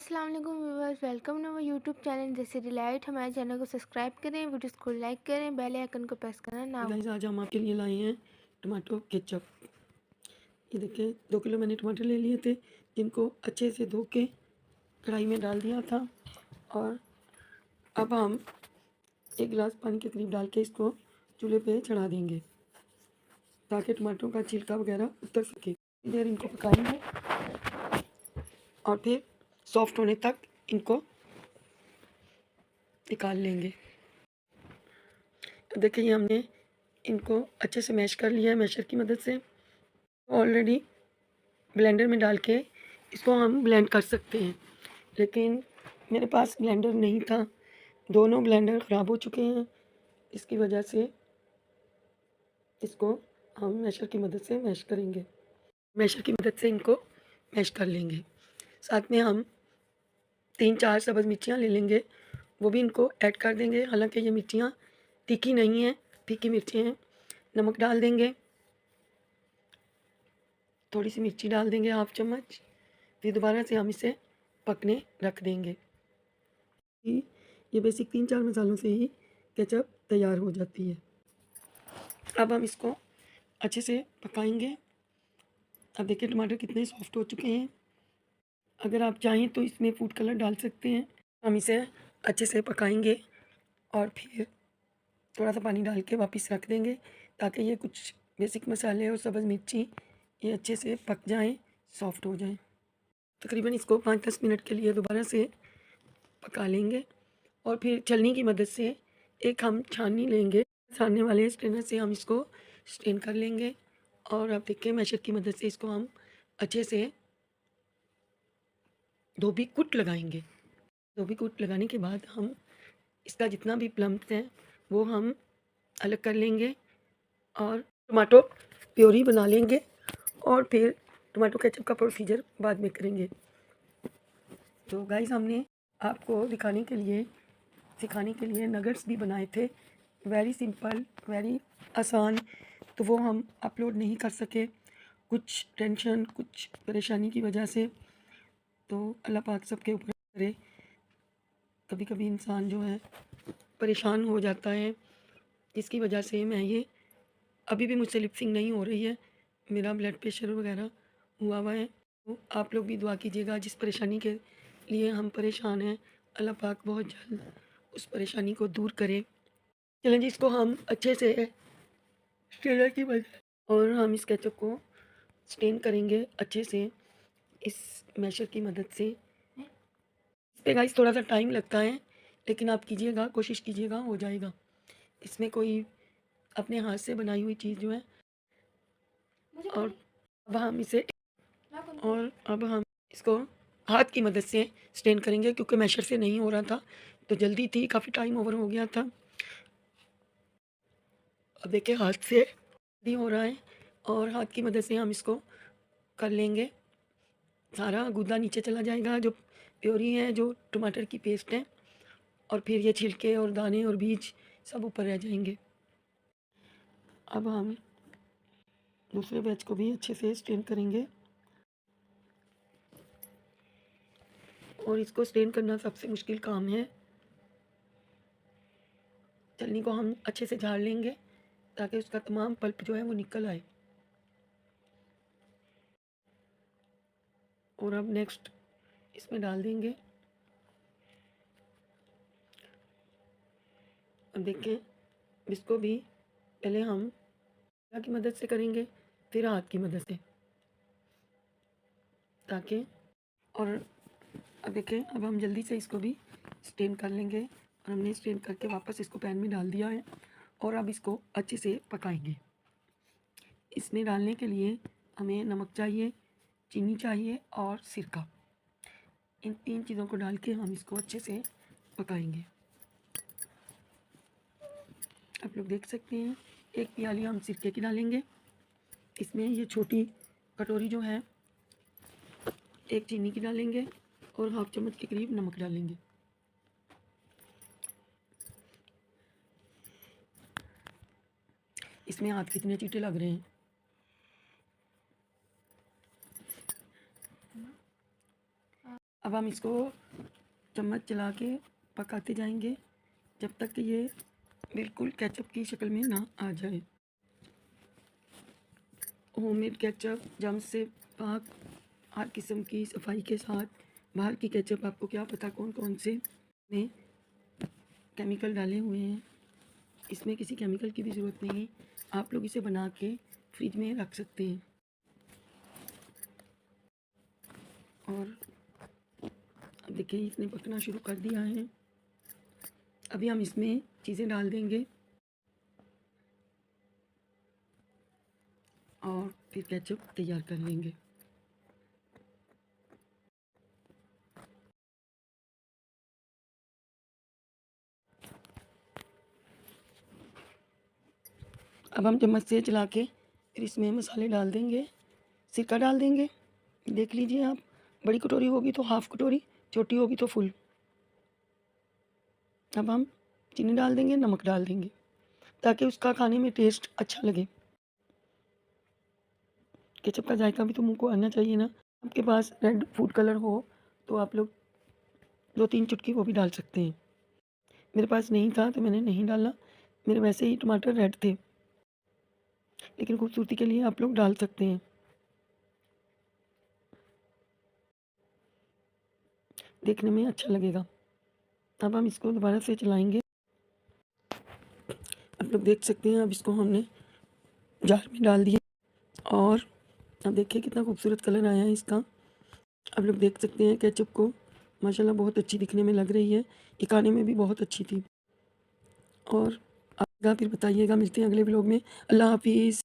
अस्सलाम वालेकुम viewers, welcome to my YouTube channel जैसे डिलाइट। हमारे चैनल को सब्सक्राइब करें, वीडियोस को लाइक करें, बेल आइकन को प्रेस करना ना भूलें। गाइस आज हम आपके लिए लाए हैं टमाटो केचप। ये देखिए 2 किलो मैंने टमाटर ले लिए थे, जिनको अच्छे से धो के कढ़ाई में डाल दिया था। और अब हम 1 गिलास पानी के करीब डाल के इसको चूल्हे पे चढ़ा देंगे ताकि टमाटरों का छिलका वगैरह उतर सके। इधर इनको पकाएंगे और फिर सॉफ्ट होने तक इनको निकाल लेंगे। देखिए ये हमने इनको अच्छे से मैश कर लिया है मैशर की मदद से। ऑलरेडी ब्लेंडर में डाल के इसको हम ब्लेंड कर सकते हैं, लेकिन मेरे पास ब्लेंडर नहीं था। दोनों ब्लेंडर ख़राब हो चुके हैं, इसकी वजह से इसको हम मैशर की मदद से मैश करेंगे। मैशर की मदद से इनको मैश कर लेंगे। साथ में हम 3-4 सब्ज़ मिर्चियाँ ले लेंगे, वो भी इनको ऐड कर देंगे। हालांकि ये मिर्चियाँ तीखी नहीं हैं, फीकी मिर्ची हैं। नमक डाल देंगे, थोड़ी सी मिर्ची डाल देंगे, 1/2 चम्मच। फिर दोबारा से हम इसे पकने रख देंगे। ये बेसिक 3-4 मसालों से ही केचप तैयार हो जाती है। अब हम इसको अच्छे से पकाएंगे। अब देखिए टमाटर कितने सॉफ्ट हो चुके हैं। अगर आप चाहें तो इसमें फूड कलर डाल सकते हैं। हम इसे अच्छे से पकाएंगे और फिर थोड़ा सा पानी डाल के वापस रख देंगे ताकि ये कुछ बेसिक मसाले और सब्ज़ मिर्ची ये अच्छे से पक जाएं, सॉफ्ट हो जाएं। तकरीबन इसको 5-10 मिनट के लिए दोबारा से पका लेंगे और फिर छलनी की मदद से एक हम छाननी लेंगे। छानने वाले स्ट्रेनर से हम इसको स्ट्रेन कर लेंगे और अब देखिए मैशर की मदद से इसको हम अच्छे से धोबी कूट लगाएंगे। धोबी कूट लगाने के बाद हम इसका जितना भी प्लम्स है वो हम अलग कर लेंगे और टमाटो प्योरी बना लेंगे और फिर टमाटो केचप का प्रोसीजर बाद में करेंगे। तो गाइस हमने आपको सिखाने के लिए नगेट्स भी बनाए थे, वेरी सिंपल, वेरी आसान। तो वो हम अपलोड नहीं कर सके, कुछ टेंशन, कुछ परेशानी की वजह से। तो अल्लाह पाक सबके ऊपर करे। कभी कभी इंसान जो है परेशान हो जाता है, जिसकी वजह से मैं ये अभी भी मुझसे लिपसिंग नहीं हो रही है। मेरा ब्लड प्रेशर वगैरह हुआ है। तो आप लोग भी दुआ कीजिएगा। जिस परेशानी के लिए हम परेशान हैं, अल्लाह पाक बहुत जल्द उस परेशानी को दूर करे। चलें जी, इसको हम अच्छे से स्ट्रेनर की मदद और हम इस केचप को स्टेन करेंगे अच्छे से इस मैशर की मदद से। इस पे गाइस थोड़ा सा टाइम लगता है, लेकिन आप कीजिएगा, कोशिश कीजिएगा, हो जाएगा। इसमें कोई अपने हाथ से बनाई हुई चीज़ जो है। और अब हम इसे और अब हम इसको हाथ की मदद से स्टेन करेंगे, क्योंकि मैशर से नहीं हो रहा था तो जल्दी थी, काफ़ी टाइम ओवर हो गया था। अब देखिए हाथ से भी हो रहा है और हाथ की मदद से हम इसको कर लेंगे। सारा गूदा नीचे चला जाएगा, जो प्योरी है, जो टमाटर की पेस्ट है, और फिर ये छिलके और दाने और बीज सब ऊपर रह जाएंगे। अब हम दूसरे बैच को भी अच्छे से स्ट्रेन करेंगे और इसको स्ट्रेन करना सबसे मुश्किल काम है। छलनी को हम अच्छे से झाड़ लेंगे ताकि उसका तमाम पल्प जो है वो निकल आए। और अब नेक्स्ट इसमें डाल देंगे। अब देखें, इसको भी पहले हम हाथ की मदद से करेंगे, फिर हाथ की मदद से, ताकि और अब देखें, अब हम जल्दी से इसको भी स्टेन कर लेंगे। और हमने स्टेन करके वापस इसको पैन में डाल दिया है और अब इसको अच्छे से पकाएंगे। इसमें डालने के लिए हमें नमक चाहिए, चीनी चाहिए और सिरका। इन 3 चीज़ों को डाल के हम इसको अच्छे से पकाएंगे। आप लोग देख सकते हैं, 1 प्याली हम सिरके की डालेंगे। इसमें ये छोटी कटोरी जो है 1 चीनी की डालेंगे और 1/2 चम्मच के करीब नमक डालेंगे। इसमें हाथ कितने चीटे लग रहे हैं। अब हम इसको चम्मच चला के पकाते जाएंगे जब तक कि ये बिल्कुल केचप की शक्ल में ना आ जाए। होममेड केचप जम से पाक हर किस्म की सफाई के साथ। बाहर की केचप आपको क्या पता कौन कौन से में केमिकल डाले हुए हैं। इसमें किसी केमिकल की भी ज़रूरत नहीं, आप लोग इसे बना के फ्रिज में रख सकते हैं। और अब देखिए इसने पकना शुरू कर दिया है। अभी हम इसमें चीज़ें डाल देंगे और फिर केचप तैयार कर लेंगे। अब हम चम्मच से चला के फिर इसमें मसाले डाल देंगे, सिरका डाल देंगे। देख लीजिए आप, बड़ी कटोरी होगी तो हाफ़ कटोरी, छोटी होगी तो फुल। अब हम चीनी डाल देंगे, नमक डाल देंगे ताकि उसका खाने में टेस्ट अच्छा लगे। केचप का जायका भी तो मुँह को आना चाहिए ना। आपके पास रेड फूड कलर हो तो आप लोग 2-3 चुटकी वो भी डाल सकते हैं। मेरे पास नहीं था तो मैंने नहीं डाला, मेरे वैसे ही टमाटर रेड थे, लेकिन खूबसूरती के लिए आप लोग डाल सकते हैं। देखने में अच्छा लगेगा। अब हम इसको दोबारा से चलाएँगे। आप लोग देख सकते हैं अब इसको हमने जार में डाल दिया और अब देखिए कितना खूबसूरत कलर आया है इसका। आप लोग देख सकते हैं केचप को, माशाल्लाह बहुत अच्छी दिखने में लग रही है। ये खाने में भी बहुत अच्छी थी। और आप फिर बताइएगा, मिलते हैं अगले व्लॉग में। अल्लाह हाफ़िज़।